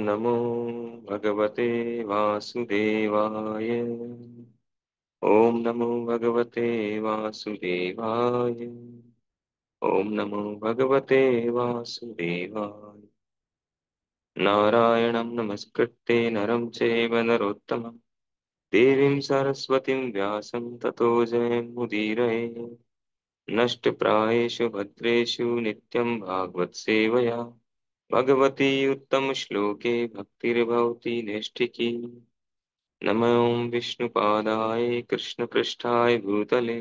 नमो भगवते वासुदेवाय। ओम नमो भगवते वासुदेवाय। ओम नमो भगवते वासुदेवाय। नारायणं नमस्कृत्य नरं चैव नरोत्तमं देवीं सरस्वतीं व्यासं ततो जयमुदीरये। नष्टप्रायेषु भद्रेषु नित्यं भागवत सेवया भगवती उत्तमश्लोके भक्तिर्भवति नैष्ठिकी। नमो विष्णुपादाय कृष्णपृष्ठाय भूतले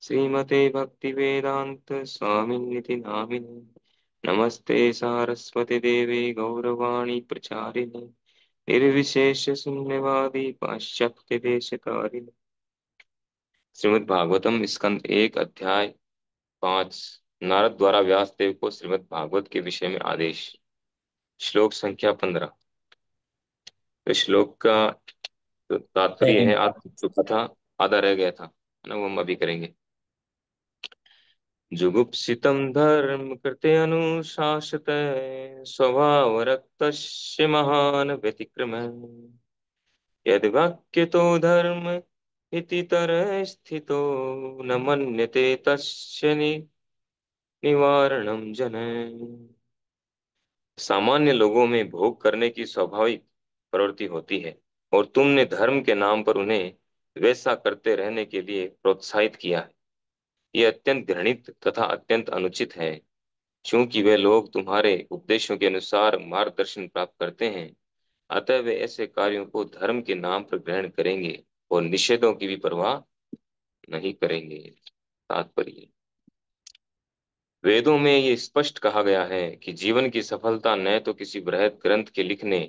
श्रीमते भक्तिवेदांत स्वामिनिति नामिने। नमस्ते सारस्वती देवी गौरवाणी प्रचारिणे निर्विशेष शून्यवादी पाश्चात्य देशकारिणे। श्रीमद् भागवतम स्कंद एक अध्याय पांच। नारद द्वारा व्यास देव को श्रीमद् भागवत के विषय में आदेश। श्लोक संख्या 15। तो श्लोक का तो तात्पर्य है, आज चुका था, आधा रह गया था, है ना, वो हम अभी करेंगे। जुगुप्सितं धर्म कृते अनुशासत स्वभाव रक्तस्य महान व्यतिक्रम यद्वाक्यतो धर्म इति तरः स्थितो न मन्यते तस्य निवारणं जनः। सामान्य लोगों में भोग करने की स्वाभाविक प्रवृत्ति होती है और तुमने धर्म के नाम पर उन्हें वैसा करते रहने के लिए प्रोत्साहित किया है। ये अत्यंत घृणित तथा अत्यंत अनुचित है, क्योंकि वे लोग तुम्हारे उपदेशों के अनुसार मार्गदर्शन प्राप्त करते हैं। अतः वे ऐसे कार्यों को धर्म के नाम पर ग्रहण करेंगे और निषेधों की भी परवाह नहीं करेंगे। तात्पर्य, वेदों में ये स्पष्ट कहा गया है कि जीवन की सफलता न तो किसी बृहद ग्रंथ के लिखने,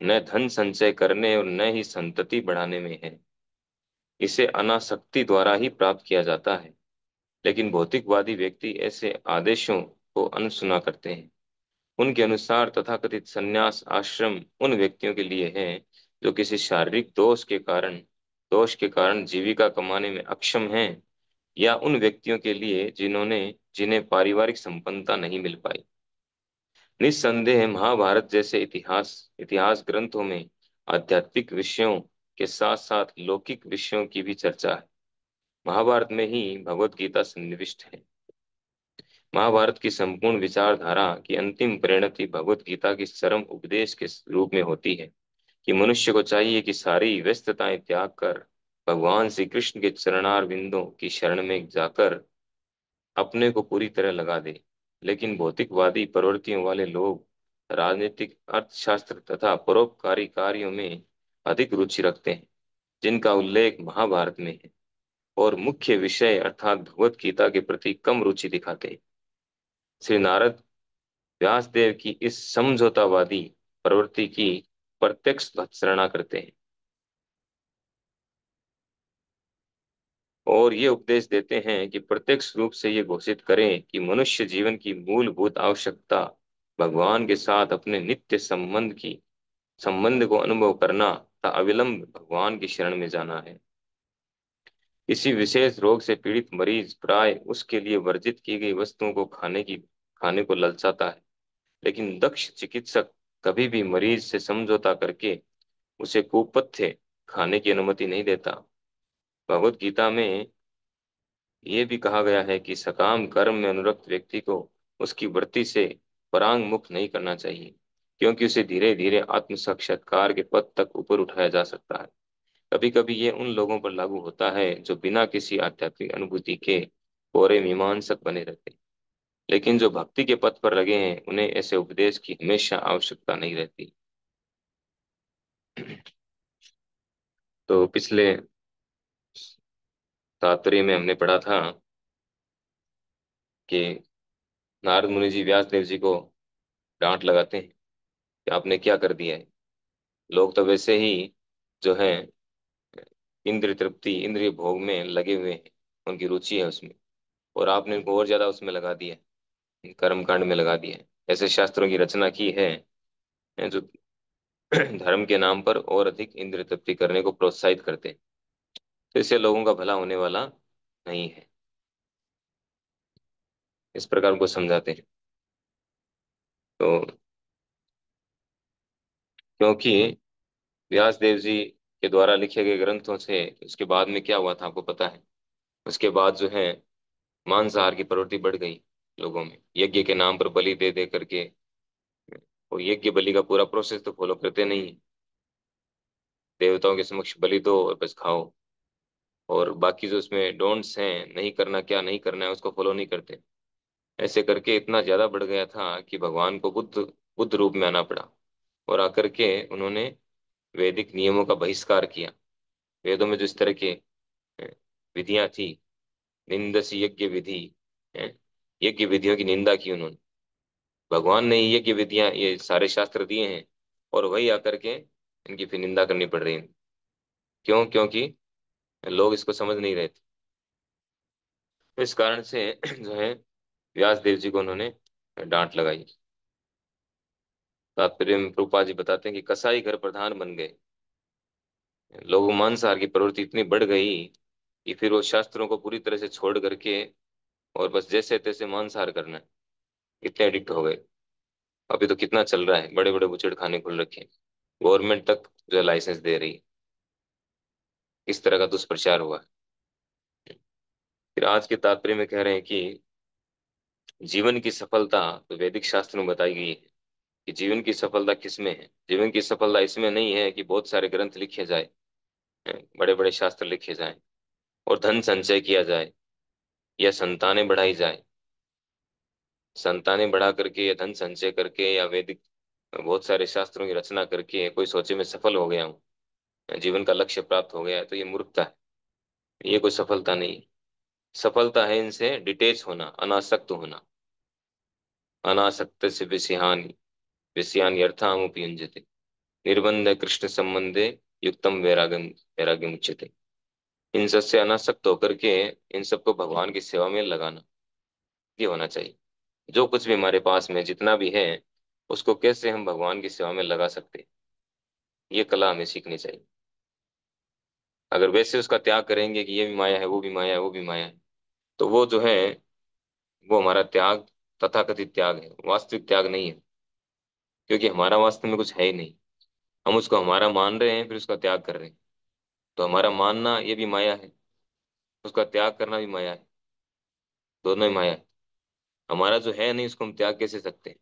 न धन संचय करने और न ही संतति बढ़ाने में है। इसे अनासक्ति द्वारा ही प्राप्त किया जाता है। लेकिन भौतिकवादी व्यक्ति ऐसे आदेशों को अनसुना करते हैं। उनके अनुसार तथाकथित संन्यास आश्रम उन व्यक्तियों के लिए है जो किसी शारीरिक दोष के कारण जीविका कमाने में अक्षम हैं, या उन व्यक्तियों के लिए जिन्हें पारिवारिक संपन्नता नहीं मिल पाई। निस्संदेह महाभारत जैसे इतिहास ग्रंथों में आध्यात्मिक विषयों के साथ साथ लौकिक विषयों की भी चर्चा है। महाभारत में ही भगवत गीता सन्निविष्ट है। महाभारत की संपूर्ण विचारधारा की अंतिम परिणति भगवत गीता की चरम उपदेश के रूप में होती है कि मनुष्य को चाहिए कि सारी व्यस्तताएं त्याग कर भगवान श्री कृष्ण के चरणार बिंदों की शरण में जाकर अपने को पूरी तरह लगा दे। लेकिन भौतिकवादी प्रवृत्तियों वाले लोग राजनीतिक, अर्थशास्त्र तथा परोपकारी कार्यों में अधिक रुचि रखते हैं, जिनका उल्लेख महाभारत में है, और मुख्य विषय अर्थात भगवत गीता के प्रति कम रुचि दिखाते हैं। श्री नारद व्यासदेव की इस समझौतावादी प्रवृत्ति की प्रत्यक्ष भर्त्सना करते हैं और ये उपदेश देते हैं कि प्रत्यक्ष रूप से ये घोषित करें कि मनुष्य जीवन की मूलभूत आवश्यकता भगवान के साथ अपने नित्य संबंध को अनुभव करना तथा अविलंब भगवान की शरण में जाना है। किसी विशेष रोग से पीड़ित मरीज प्राय उसके लिए वर्जित की गई वस्तुओं को खाने को ललचाता है, लेकिन दक्ष चिकित्सक कभी भी मरीज से समझौता करके उसे कुपथ्य खाने की अनुमति नहीं देता। भगवत गीता में यह भी कहा गया है कि सकाम कर्म में अनुरक्त व्यक्ति को उसकी वृत्ति से परांग मुख नहीं करना चाहिए, क्योंकि उसे धीरे धीरे आत्म साक्षात्कार के पद तक ऊपर उठाया जा सकता है। कभी कभी ये उन लोगों पर लागू होता है जो बिना किसी आध्यात्मिक अनुभूति के कोरे मीमांसक बने रहते हैं, लेकिन जो भक्ति के पथ पर लगे हैं उन्हें ऐसे उपदेश की हमेशा आवश्यकता नहीं रहती। तो पिछले तात्पर्य में हमने पढ़ा था कि नारद मुनि जी व्यास देव जी को डांट लगाते हैं कि आपने क्या कर दिया है। लोग तो वैसे ही जो है इंद्रिय तृप्ति, इंद्रिय भोग में लगे हुए हैं, उनकी रुचि है उसमें, और आपने उनको और ज्यादा उसमें लगा दिया है, कर्म कांड में लगा दिया है। ऐसे शास्त्रों की रचना की है जो धर्म के नाम पर और अधिक इंद्रिय तृप्ति करने को प्रोत्साहित करते हैं। तो इससे लोगों का भला होने वाला नहीं है। इस प्रकार को समझाते हैं। तो क्योंकि व्यास देव जी के द्वारा लिखे गए ग्रंथों से उसके बाद में क्या हुआ था आपको पता है। उसके बाद जो है मांसाहार की प्रवृत्ति बढ़ गई लोगों में, यज्ञ के नाम पर बलि दे दे करके। और यज्ञ बलि का पूरा प्रोसेस तो फॉलो करते नहीं है। देवताओं के समक्ष बलि दो और बस खाओ। और बाकी जो उसमें डोंट्स हैं, नहीं करना क्या नहीं करना है, उसको फॉलो नहीं करते। ऐसे करके इतना ज्यादा बढ़ गया था कि भगवान को बुद्ध बुद्ध रूप में आना पड़ा। और आकर के उन्होंने वैदिक नियमों का बहिष्कार किया। वेदों में जो इस तरह के अ, विधियां थी, निंदसी यज्ञ विधि, अ, यज्ञ विधियों की निंदा की उन्होंने। भगवान ने ही यज्ञ विधियां, ये सारे शास्त्र दिए हैं, और वही आकर के इनकी फिर निंदा करनी पड़ रही है। क्यों? क्योंकि लोग इसको समझ नहीं रहे थे। तो इस कारण से जो है व्यास देव जी को उन्होंने डांट लगाई। तात्पर्य में प्रभुपाद जी बताते हैं कि कसाई घर प्रधान बन गए। लोगों मांसाहार की प्रवृत्ति इतनी बढ़ गई कि फिर वो शास्त्रों को पूरी तरह से छोड़ करके और बस जैसे तैसे मांसाहार करना है, इतने एडिक्ट हो गए। अभी तो कितना चल रहा है, बड़े बड़े बुचड़ खाने खुल रखे हैं। गवर्नमेंट तक जो है लाइसेंस दे रही है। इस तरह का दुष्प्रचार हुआ है। फिर आज के तात्पर्य में कह रहे हैं कि जीवन की सफलता तो वैदिक शास्त्र में बताई गई है कि जीवन की सफलता किसमें है। जीवन की सफलता इसमें नहीं है कि बहुत सारे ग्रंथ लिखे जाए, बड़े बड़े शास्त्र लिखे जाएं और धन संचय किया जाए या संतानें बढ़ाई जाए। संतानें बढ़ा करके या धन संचय करके या वैदिक बहुत सारे शास्त्रों की रचना करके कोई सोचे में सफल हो गया हूँ, जीवन का लक्ष्य प्राप्त हो गया है, तो ये मूर्खता है। ये कोई सफलता नहीं है। सफलता है इनसे डिटेच होना, अनासक्त होना। अनासक्त से विषयानि विषयानि अर्थामुपयुञ्जते, निर्बंध कृष्ण संबंधे युक्तम वैराग्यम वैराग्यम उच्यते। इन सब से अनासक्त होकर के इन सबको भगवान की सेवा में लगाना, ये होना चाहिए। जो कुछ भी हमारे पास में जितना भी है, उसको कैसे हम भगवान की सेवा में लगा सकते हैं, ये कला हमें सीखनी चाहिए। अगर वैसे उसका त्याग करेंगे कि ये भी माया है, वो भी माया है, वो भी माया है, तो वो जो है वो हमारा त्याग तथाकथित त्याग है, वास्तविक त्याग नहीं है। क्योंकि हमारा वास्तव में कुछ है ही नहीं। हम उसको हमारा मान रहे हैं, फिर उसका त्याग कर रहे हैं। तो हमारा मानना ये भी माया है, उसका त्याग करना भी माया है। दोनों ही माया है। हमारा जो है नहीं, उसको हम त्याग कैसे सकते हैं?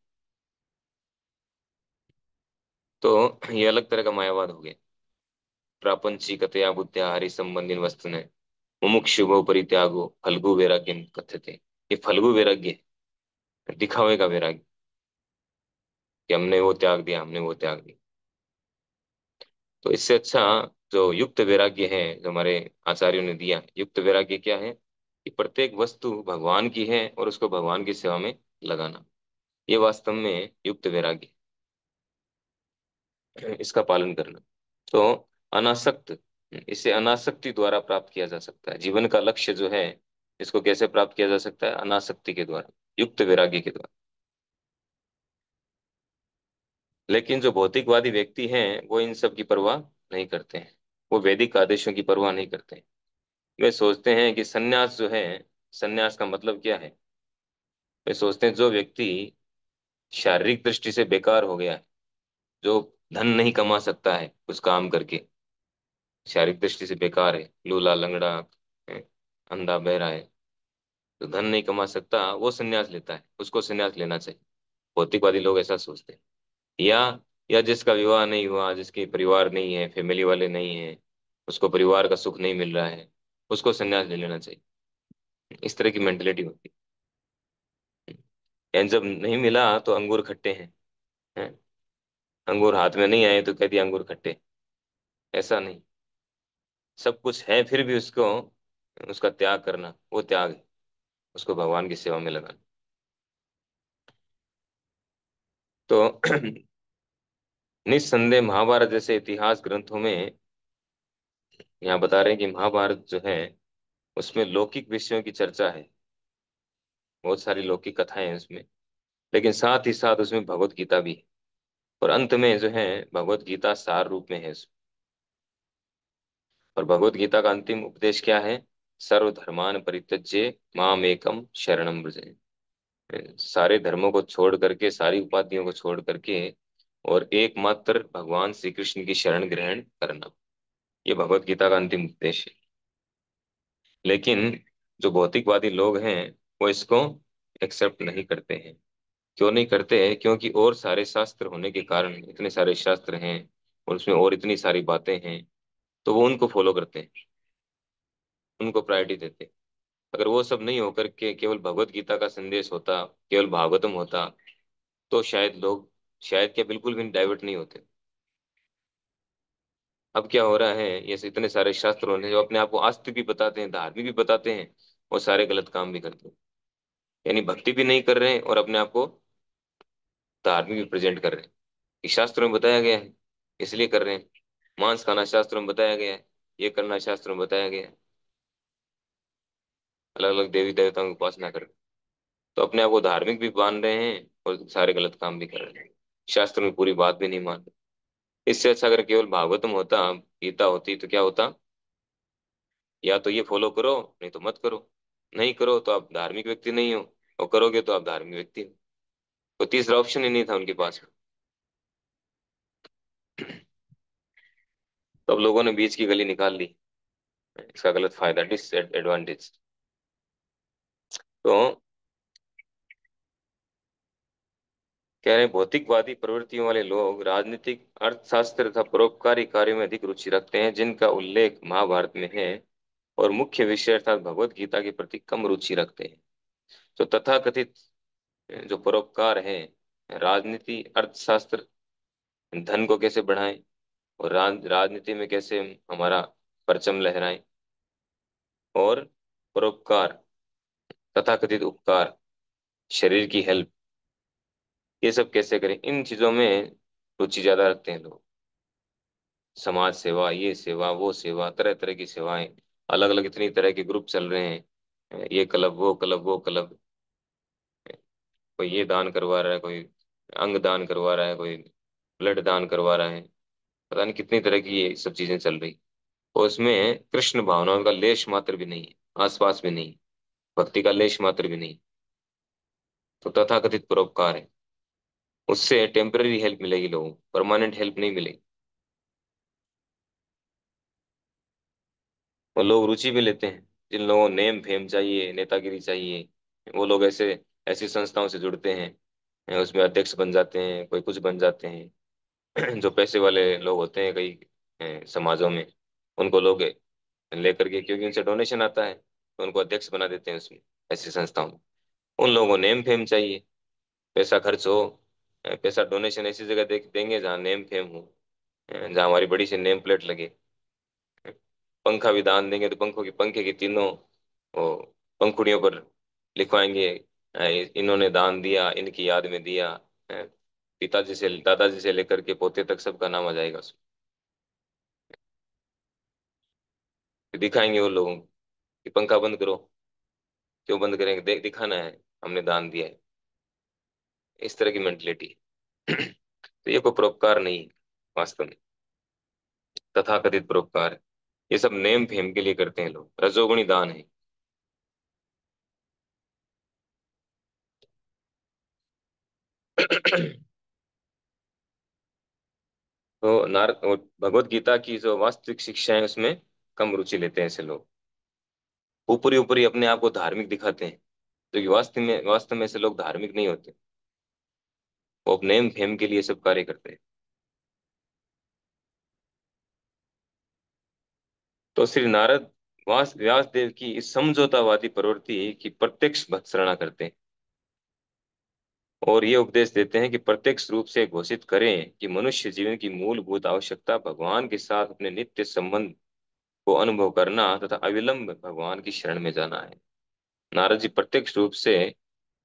तो ये अलग तरह का मायावाद हो गया। प्रापंचिकतया बुद्ध्या हरि संबंधी वस्तु ने मुमुक्षुभो परित्यागो फल्गु वैराग्यम कथ्यते। ये फल्गु वैराग्य है, दिखावे का वैराग्य, कि हमने वो त्याग दिया, हमने वो त्याग दिया। तो इससे अच्छा जो युक्त वैराग्य है, जो हमारे आचार्यों ने दिया, युक्त वैराग्य क्या है कि प्रत्येक वस्तु भगवान की है और उसको भगवान की सेवा में लगाना, ये वास्तव में युक्त वैराग्य है, इसका पालन करना। तो अनासक्त, इसे अनासक्ति द्वारा प्राप्त किया जा सकता है। जीवन का लक्ष्य जो है, इसको कैसे प्राप्त किया जा सकता है? अनासक्ति के द्वारा, युक्त वैराग्य के द्वारा। लेकिन जो भौतिकवादी व्यक्ति हैं, वो इन सब की परवाह नहीं करते हैं। वो वैदिक आदेशों की परवाह नहीं करते हैं। वे सोचते हैं कि सन्यास जो है, सन्यास का मतलब क्या है? वे सोचते हैं जो व्यक्ति शारीरिक दृष्टि से बेकार हो गया है, जो धन नहीं कमा सकता है कुछ काम करके, शारीरिक दृष्टि से बेकार है, लूला लंगड़ा है, अंधा बहरा है, तो धन नहीं कमा सकता, वो सन्यास लेता है, उसको सन्यास लेना चाहिए। भौतिकवादी लोग ऐसा सोचते हैं। या या जिसका विवाह नहीं हुआ, जिसके परिवार नहीं है, फैमिली वाले नहीं है, उसको परिवार का सुख नहीं मिल रहा है, उसको सन्यास ले लेना चाहिए। इस तरह की मेंटेलिटी होती है। एंड जब नहीं मिला तो अंगूर खट्टे हैं। अंगूर हाथ में नहीं आए तो कह दिया अंगूर खट्टे। ऐसा नहीं, सब कुछ है फिर भी उसको, उसका त्याग करना, वो त्याग है, उसको भगवान की सेवा में लगाना। तो निस्संदेह महाभारत जैसे इतिहास ग्रंथों में यहाँ बता रहे हैं कि महाभारत जो है उसमें लौकिक विषयों की चर्चा है, बहुत सारी लौकिक कथाएं हैं उसमें। लेकिन साथ ही साथ उसमें भगवत गीता भी है। और अंत में जो है भगवत गीता सार रूप में है उसमें। और भगवत गीता का अंतिम उपदेश क्या है? सर्वधर्मान परित्यज्य माम एकम शरणम व्रज। सारे धर्मों को छोड़ करके, सारी उपाधियों को छोड़ करके और एकमात्र भगवान श्री कृष्ण की शरण ग्रहण करना। ये भगवत गीता का अंतिम उपदेश है। लेकिन जो भौतिकवादी लोग हैं वो इसको एक्सेप्ट नहीं करते हैं। क्यों नहीं करते हैं? क्योंकि और सारे शास्त्र होने के कारण, इतने सारे शास्त्र हैं और उसमें और इतनी सारी बातें हैं, तो वो उनको फॉलो करते हैं, उनको प्रायोरिटी देते हैं। अगर वो सब नहीं होकर के केवल भगवत गीता का संदेश होता, केवल भागवतम होता, तो शायद लोग, शायद क्या, बिल्कुल भी डाइवर्ट नहीं होते। अब क्या हो रहा है, ये इतने सारे शास्त्र होने जो अपने आप को आस्तिक भी बताते हैं, धार्मिक भी बताते हैं, और सारे गलत काम भी करते हैं। यानी भक्ति भी नहीं कर रहे हैं और अपने आप को धार्मिक भी प्रेजेंट कर रहे हैं। ये शास्त्रों में बताया गया है, इसलिए कर रहे हैं। मांस खाना शास्त्रों में बताया गया है, ये करना शास्त्रों में बताया गया है। अलग अलग देवी देवताओं की उपासना कर, तो अपने आप को धार्मिक भी मान रहे हैं और सारे गलत काम भी कर रहे हैं। शास्त्र में पूरी बात भी नहीं मान रहे। इससे अच्छा अगर केवल भागवतम होता, गीता होती, तो क्या होता? या तो ये फॉलो करो, नहीं तो मत करो। नहीं करो तो आप धार्मिक व्यक्ति नहीं हो, और करोगे तो आप धार्मिक व्यक्ति हो। तो तीसरा ऑप्शन ही नहीं था उनके पास। तो अब लोगों ने बीच की गली निकाल ली, इसका गलत फायदा, डिसएडवांटेज। तो कह रहे हैं, भौतिकवादी प्रवृत्तियों वाले लोग राजनीतिक, अर्थशास्त्र तथा परोपकारी कार्यों में अधिक रुचि रखते हैं, जिनका उल्लेख महाभारत में है, और मुख्य विषय अर्थात भगवत गीता के प्रति कम रुचि रखते हैं। तो तथाकथित जो परोपकार है, राजनीति, अर्थशास्त्र, धन को कैसे बढ़ाएं, और राजनीति में कैसे हम हमारा परचम लहराएं, और परोपकार, तथाकथित उपकार, शरीर की हेल्प, ये सब कैसे करें, इन चीजों में रुचि ज्यादा रखते हैं लोग। समाज सेवा, ये सेवा, वो सेवा, तरह तरह की सेवाएं, अलग अलग इतनी तरह के ग्रुप चल रहे हैं, ये क्लब, वो क्लब, वो क्लब। कोई ये दान करवा रहा है, कोई अंग दान करवा रहा है, कोई ब्लड दान करवा रहा है। पता नहीं कितनी तरह की ये सब चीजें चल रही, और उसमें कृष्ण भावनाओं का लेश मात्र भी नहीं है, आसपास भी नहीं, भक्ति का लेश मात्र भी नहीं। तो तथाकथित परोपकार है, उससे टेम्पररी हेल्प मिलेगी लोगों को, परमानेंट हेल्प नहीं मिलेगी। और लोग रुचि भी लेते हैं, जिन लोगों को नेम फेम चाहिए, नेतागिरी चाहिए, वो लोग ऐसे ऐसी संस्थाओं से जुड़ते हैं, उसमें अध्यक्ष बन जाते हैं, कोई कुछ बन जाते हैं। जो पैसे वाले लोग होते हैं कई समाजों में, उनको लोग लेकर के, क्योंकि उनसे डोनेशन आता है, तो उनको अध्यक्ष बना देते हैं उसमें, ऐसी संस्थाओं में। उन लोगों को नेम फेम चाहिए, पैसा खर्च हो, पैसा डोनेशन ऐसी जगह देंगे जहाँ नेम फेम हो, जहाँ हमारी बड़ी सी नेम प्लेट लगे। पंखा भी दान देंगे तो पंखों की, पंखे की तीनों वो पंखुड़ियों पर लिखवाएंगे, इन्होंने दान दिया, इनकी याद में दिया। अ, पिताजी से, दादाजी से लेकर के पोते तक सबका नाम आ जाएगा उसमें। फिर दिखाएंगे वो लोगों को कि पंखा बंद करो। क्यों बंद करेंगे? दिखाना है, हमने दान दिया है। इस तरह की मेंटलिटी। तो ये कोई परोपकार नहीं है वास्तव में, तथाकथित परोपकार है। ये सब नेम फेम के लिए करते हैं लोग, रजोगुणी दान है। तो भगवत गीता की जो वास्तविक शिक्षा है उसमें कम रुचि लेते हैं ऐसे लोग। ऊपरी ऊपरी अपने आप को धार्मिक दिखाते हैं, जो कि वास्तव में ऐसे लोग धार्मिक नहीं होते। वो अपने नेम फेम के लिए सब कार्य करते हैं। तो श्री नारद व्यास देव की इस समझौतावादी प्रवृत्ति की प्रत्यक्ष भर्त्सना करते हैं, और ये उपदेश देते हैं कि प्रत्यक्ष रूप से घोषित करें कि मनुष्य जीवन की मूलभूत आवश्यकता भगवान के साथ अपने नित्य संबंध को अनुभव करना तथा अविलंब भगवान की शरण में जाना है। नारद जी प्रत्यक्ष रूप से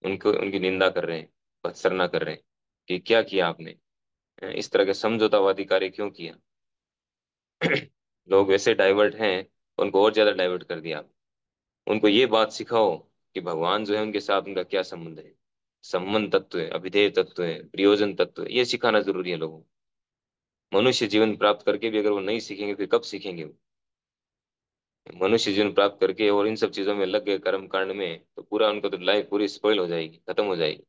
उनको, उनकी निंदा कर रहे हैं, भत्सना कर रहे हैं कि क्या किया आपने, इस तरह के समझौतावादी कार्य क्यों किया। लोग वैसे डाइवर्ट हैं, उनको और ज्यादा डाइवर्ट कर दिया। उनको ये बात सिखाओ कि भगवान जो है उनके साथ उनका क्या संबंध है, संबंध तत्व है, अभिधेय तत्व है, प्रयोजन तत्व है, ये सिखाना जरूरी है लोगों को। मनुष्य जीवन प्राप्त करके भी अगर वो नहीं सीखेंगे, फिर कब सीखेंगे वो? मनुष्य जीवन प्राप्त करके और इन सब चीजों में लग गए कर्म कांड में, तो पूरा उनको तो लाइफ पूरी स्पॉइल हो जाएगी, खत्म हो जाएगी।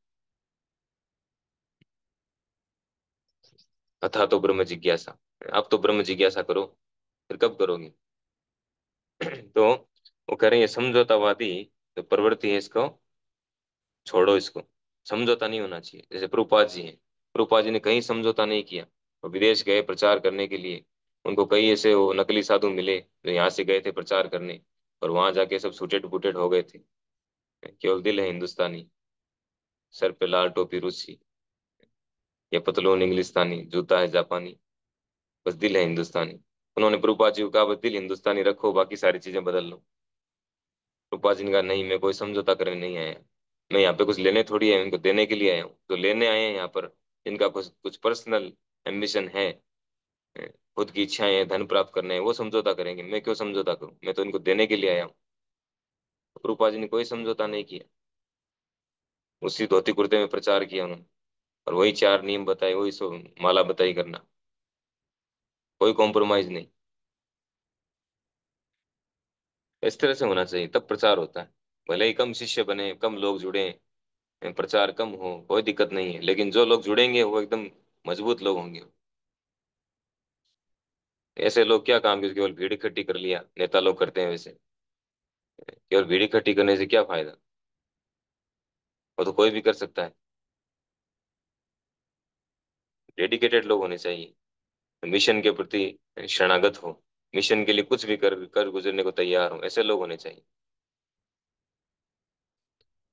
अथा तो ब्रह्म जिज्ञासा। आप तो ब्रह्म जिज्ञासा करो, फिर कब करोगे? तो वो कह रहे हैं ये समझौतावादी जो प्रवृत्ति है इसको छोड़ो, इसको समझौता नहीं होना चाहिए। जैसे प्रभुपाद जी हैं, प्रभुपाद जी ने कहीं समझौता नहीं किया। वो विदेश गए प्रचार करने के लिए, उनको कई ऐसे वो नकली साधु मिले जो यहाँ से गए थे प्रचार करने, और वहां जाके सब सुटेड बुटेड हो गए थे। केवल दिल है हिंदुस्तानी, सर पे लाल टोपी रूसी, या पतलून इंग्लिस्तानी, जूता है जापानी, बस दिल है हिंदुस्तानी। उन्होंने प्रभुपाद जी को कहा बस दिल हिंदुस्तानी रखो, बाकी सारी चीजें बदल लो। रूपा जी ने कहा नहीं, मैं कोई समझौता करने नहीं आया, मैं यहाँ पे कुछ लेने थोड़ी है, इनको देने के लिए आया हूँ। तो लेने आए हैं यहाँ पर जिनका कुछ कुछ पर्सनल एम्बिशन है, खुद की इच्छाएं हैं, धन प्राप्त करना है, वो समझौता करेंगे, मैं क्यों समझौता करूं, मैं तो इनको देने के लिए आया हूँ। तो रूपा जी ने कोई समझौता नहीं किया, उसी धोती कुर्ते में प्रचार किया उन्होंने, और वही चार नियम बताए, वही सो माला बताई करना, कोई कॉम्प्रोमाइज नहीं। इस तरह से होना चाहिए, तब प्रचार होता है। भले ही कम शिष्य बने, कम लोग जुड़े, प्रचार कम हो, कोई दिक्कत नहीं है, लेकिन जो लोग जुड़ेंगे वो एकदम मजबूत लोग होंगे। ऐसे लोग क्या काम के, केवल भीड़ इकट्ठी कर लिया, नेता लोग करते हैं वैसे, केवल भीड़ इकट्ठी करने से क्या फायदा? वो तो कोई भी कर सकता है। डेडिकेटेड लोग होने चाहिए, मिशन के प्रति शरणागत हो, मिशन के लिए कुछ भी कर कर गुजरने को तैयार हो, ऐसे लोग होने चाहिए।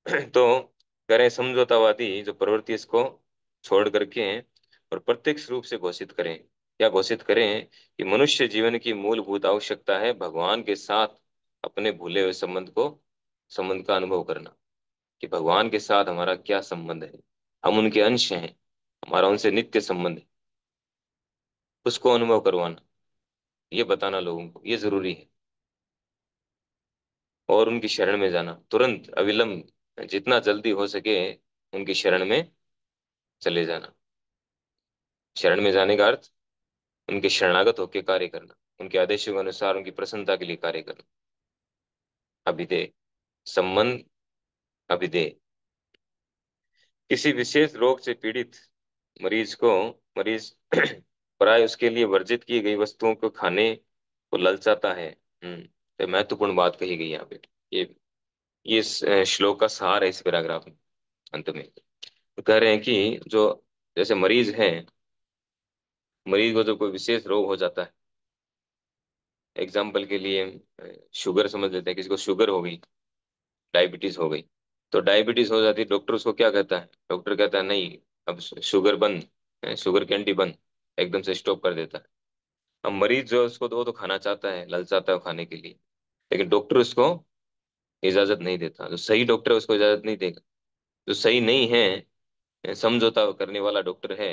तो करें समझौतावादी जो प्रवृत्ति इसको छोड़ करके, और प्रत्यक्ष रूप से घोषित करें, क्या घोषित करें कि मनुष्य जीवन की मूलभूत आवश्यकता है भगवान के साथ अपने भूले हुए संबंध का अनुभव करना। कि भगवान के साथ हमारा क्या संबंध है, हम उनके अंश हैं, हमारा उनसे नित्य संबंध है, उसको अनुभव करवाना, ये बताना लोगों को ये जरूरी है। और उनकी शरण में जाना, तुरंत अविलंब जितना जल्दी हो सके उनकी शरण में चले जाना। शरण में जाने का अर्थ उनके शरणागत होकर कार्य करना, उनके आदेशों के अनुसार उनकी प्रसन्नता के लिए कार्य करना। अभिधेय संबंध, अभिधेय किसी विशेष रोग से पीड़ित मरीज प्राय उसके लिए वर्जित की गई वस्तुओं को खाने को ललचाता है। तो महत्वपूर्ण बात कही गई यहाँ पे। ये ये इस श्लोक का सार है इस पैराग्राफ में, अंत में। तो कह रहे हैं कि जो जैसे मरीज है, मरीज को जो कोई विशेष रोग हो जाता है, एग्जाम्पल के लिए शुगर समझ लेते हैं, किसी को शुगर हो गई, डायबिटीज हो गई। तो डायबिटीज हो जाती है, डॉक्टर उसको क्या कहता है? डॉक्टर कहता है नहीं, अब शुगर बंद, शुगर कैंडी बंद, एकदम से स्टॉप कर देता है। अब मरीज जो है उसको तो वो तो खाना चाहता है, ललचाता है वो खाने के लिए, लेकिन डॉक्टर उसको इजाजत नहीं देता। जो सही डॉक्टर है उसको इजाजत नहीं देगा। जो सही नहीं है, समझौता करने वाला डॉक्टर है,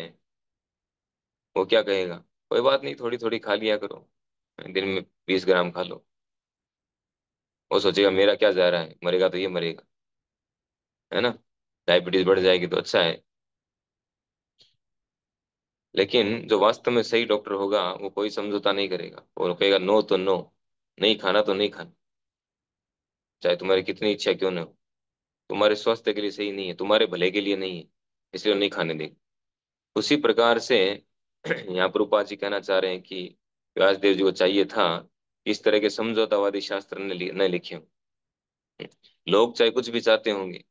वो क्या कहेगा? कोई बात नहीं, थोड़ी थोड़ी खा लिया करो, दिन में 20 ग्राम खा लो। वो सोचेगा मेरा क्या जा रहा है, मरेगा तो ये मरेगा, है ना, डायबिटीज बढ़ जाएगी तो अच्छा है। लेकिन जो वास्तव में सही डॉक्टर होगा वो कोई समझौता नहीं करेगा, और वो कहेगा नो तो नो, नहीं खाना तो नहीं खाना, चाहे तुम्हारी कितनी इच्छा क्यों ना हो, तुम्हारे स्वास्थ्य के लिए सही नहीं है, तुम्हारे भले के लिए नहीं है, इसलिए नहीं खाने देगा। उसी प्रकार से यहाँ पर उपाजी कहना चाह रहे हैं कि व्यासदेव जी को चाहिए था कि इस तरह के समझौतावादी शास्त्र न लिखे हों। लोग चाहे कुछ भी चाहते होंगे,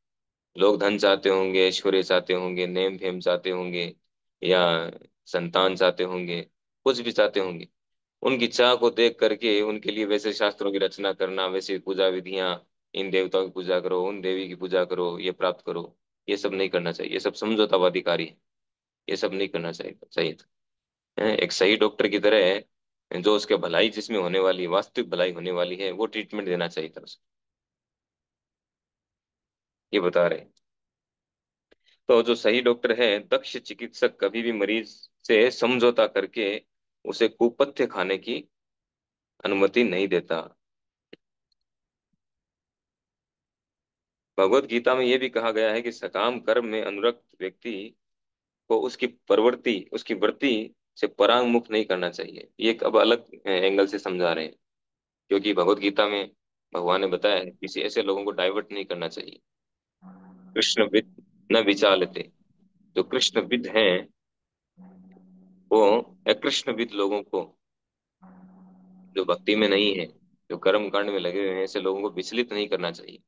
लोग धन चाहते होंगे, ऐश्वर्य चाहते होंगे, नेम फेम चाहते होंगे, या संतान चाहते होंगे, कुछ भी चाहते होंगे, उनकी चाह को देख करके उनके लिए वैसे शास्त्रों की रचना करना, वैसे पूजा विधियां, इन देवताओं की पूजा करो, उन देवी की पूजा करो, ये प्राप्त करो, ये सब नहीं करना चाहिए, ये सब समझौतावादी कार्य है, ये सब नहीं करना चाहिए चाहिए था। एक सही डॉक्टर की तरह जो उसके भलाई जिसमें होने वाली है, वास्तविक भलाई होने वाली है, वो ट्रीटमेंट देना चाहिए था उसको, ये बता रहे हैं। तो जो सही डॉक्टर है, दक्ष चिकित्सक कभी भी मरीज से समझौता करके उसे कुपथ्य खाने की अनुमति नहीं देता। भगवत गीता में यह भी कहा गया है कि सकाम कर्म में अनुरक्त व्यक्ति को उसकी प्रवृत्ति, उसकी वृत्ति से परांगमुख नहीं करना चाहिए। ये एक अब अलग एंगल से समझा रहे हैं, क्योंकि भगवत गीता में भगवान ने बताया है किसी ऐसे लोगों को डाइवर्ट नहीं करना चाहिए। कृष्ण विद न विचालते, जो कृष्ण विद हैं वो अकृष्णविद लोगों को, जो भक्ति में नहीं है, जो कर्म कांड में लगे हुए हैं, ऐसे लोगों को विचलित नहीं करना चाहिए।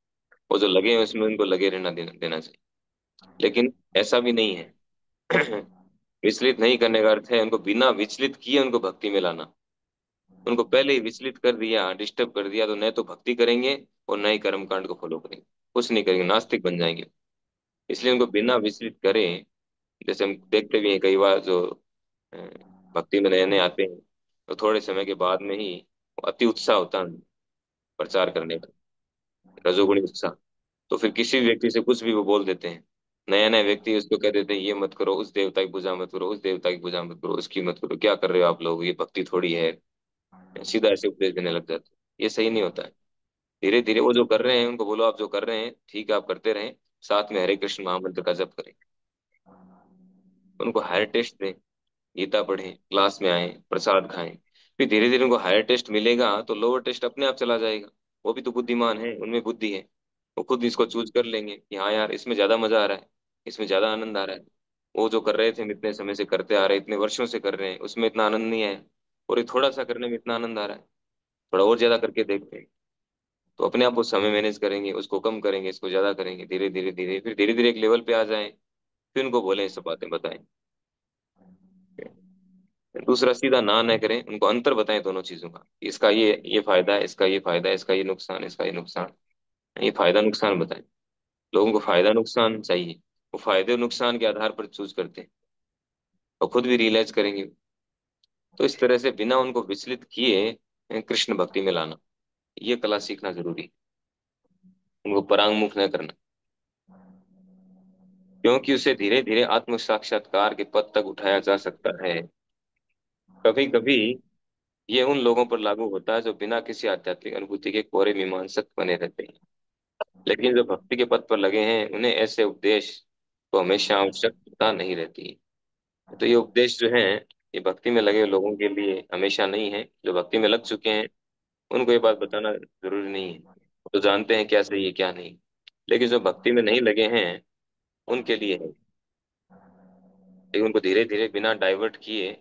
वो जो लगे हैं उसमें उनको लगे रहना देना चाहिए। लेकिन ऐसा भी नहीं है। विचलित नहीं करने का अर्थ है उनको बिना विचलित किए उनको भक्ति में लाना। उनको पहले ही विचलित कर दिया, डिस्टर्ब कर दिया, तो न तो भक्ति करेंगे और न ही कर्म कांड को फॉलो करेंगे, कुछ नहीं करेंगे, नास्तिक बन जाएंगे। इसलिए उनको बिना विचलित करें। जैसे हम देखते भी हैं कई बार जो अ, भक्ति में नए नए आते हैं, तो थोड़े समय के बाद में ही वो अति उत्साह होता है प्रचार करने का, रजोगुणी उत्साह। तो फिर किसी भी व्यक्ति से कुछ भी वो बोल देते हैं। नया नया व्यक्ति उसको कह देते हैं ये मत करो, उस देवता की पूजा मत करो, उस देवता की पूजा मत करो, उसकी मत करो, क्या कर रहे हो आप लोग, ये भक्ति थोड़ी है। सीधा ऐसे उपदेश देने लग जाते हैं। ये सही नहीं होता है। धीरे धीरे वो जो कर रहे हैं उनको बोलो आप जो कर रहे हैं ठीक है, आप करते रहें, साथ में हरे कृष्ण महामंत्र का जप करें। उनको हायर टेस्ट दें, गीता पढ़ें, क्लास में आए, प्रसाद खाएं। फिर धीरे धीरे उनको हायर टेस्ट मिलेगा तो लोअर टेस्ट अपने आप चला जाएगा। वो भी तो बुद्धिमान है, उनमें बुद्धि है। वो खुद इसको चूज कर लेंगे कि हाँ यार इसमें ज्यादा मजा आ रहा है, इसमें ज्यादा आनंद आ रहा है। वो जो कर रहे थे हम इतने समय से करते आ रहे हैं, इतने वर्षों से कर रहे हैं, उसमें इतना आनंद नहीं आया, और ये थोड़ा सा करने में इतना आनंद आ रहा है, थोड़ा और ज्यादा करके देखते हैं। तो अपने आप वो समय मैनेज करेंगे, उसको कम करेंगे, इसको ज्यादा करेंगे, धीरे धीरे धीरे, फिर धीरे धीरे एक लेवल पे आ जाए। फिर उनको बोले ये सब बातें बताएं। दूसरा सीधा ना न करें, उनको अंतर बताएं दोनों चीजों का, इसका ये फायदा है, इसका ये फायदा है, इसका ये नुकसान, इसका ये नुकसान। ये फायदा नुकसान बताएं। लोगों को फायदा नुकसान चाहिए, वो फायदे और नुकसान के आधार पर चूज करते हैं और खुद भी रियलाइज करेंगे। तो इस तरह से बिना उनको विचलित किए कृष्ण भक्ति में लाना, ये कला सीखना जरूरी है। उनको परांगमुख न करना, क्योंकि उसे धीरे धीरे आत्म साक्षात्कार के पद तक उठाया जा सकता है। कभी कभी ये उन लोगों पर लागू होता है जो बिना किसी आध्यात्मिक अनुभूति के कोरे मीमांसक बने रहते हैं। लेकिन जो भक्ति के पथ पर लगे हैं उन्हें ऐसे उपदेश तो हमेशा आवश्यकता नहीं रहती है। तो ये उपदेश जो है, ये भक्ति में लगे लोगों के लिए हमेशा नहीं है। जो भक्ति में लग चुके हैं उनको ये बात बताना जरूरी नहीं है, वो तो जानते हैं क्या सही है क्या नहीं। लेकिन जो भक्ति में नहीं लगे हैं उनके लिए है। लेकिन उनको धीरे धीरे बिना डाइवर्ट किए,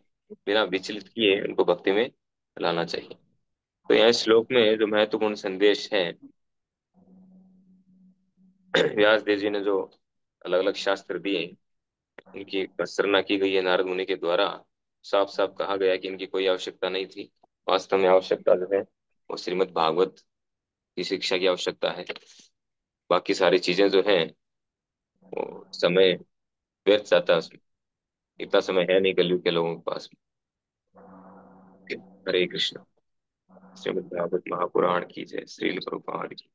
बिना विचलित किए उनको भक्ति में लाना चाहिए। तो यहाँ इस श्लोक में जो महत्वपूर्ण संदेश है, व्यास देव जी ने जो अलग अलग शास्त्र दिए, इनकी प्रसन्ना की गई है नारद मुनि के द्वारा। साफ साफ कहा गया कि इनकी कोई आवश्यकता नहीं थी। वास्तव में आवश्यकता जो है वो श्रीमद् भागवत की शिक्षा की आवश्यकता है। बाकी सारी चीजें जो है वो समय व्यर्थ जाता है उसमें। इतना समय है नहीं कलयुग के लोगों के पास में। हरे कृष्ण। श्रीमद् भागवत महापुराण की जय। श्रील प्रभुपाद की।